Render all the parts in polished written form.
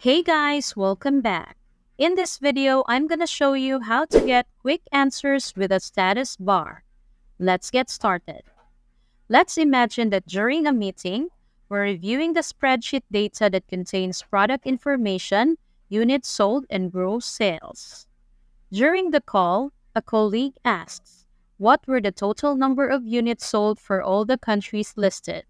Hey guys, welcome back. In this video, I'm gonna show you how to get quick answers with a status bar. Let's get started. Let's imagine that during a meeting, we're reviewing the spreadsheet data that contains product information, units sold, and gross sales. During the call, a colleague asks, what were the total number of units sold for all the countries listed?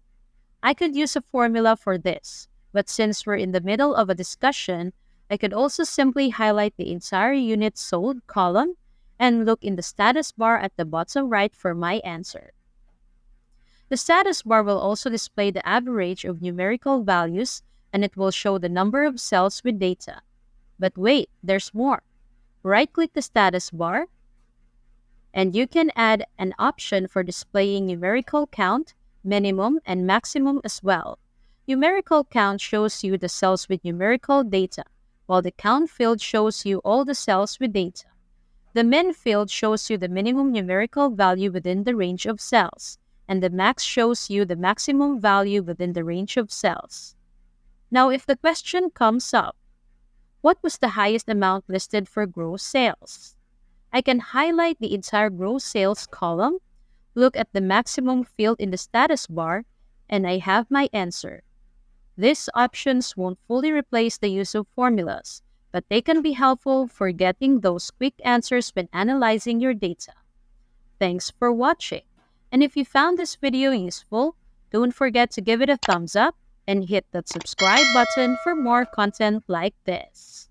I could use a formula for this, but since we're in the middle of a discussion, I could also simply highlight the entire units sold column and look in the status bar at the bottom right for my answer. The status bar will also display the average of numerical values and it will show the number of cells with data. But wait, there's more. Right-click the status bar and you can add an option for displaying numerical count, minimum, and maximum as well. Numerical count shows you the cells with numerical data, while the count field shows you all the cells with data. The min field shows you the minimum numerical value within the range of cells, and the max shows you the maximum value within the range of cells. Now, if the question comes up, what was the highest amount listed for gross sales? I can highlight the entire gross sales column, look at the maximum field in the status bar, and I have my answer. These options won't fully replace the use of formulas, but they can be helpful for getting those quick answers when analyzing your data. Thanks for watching. And if you found this video useful, don't forget to give it a thumbs up and hit that subscribe button for more content like this.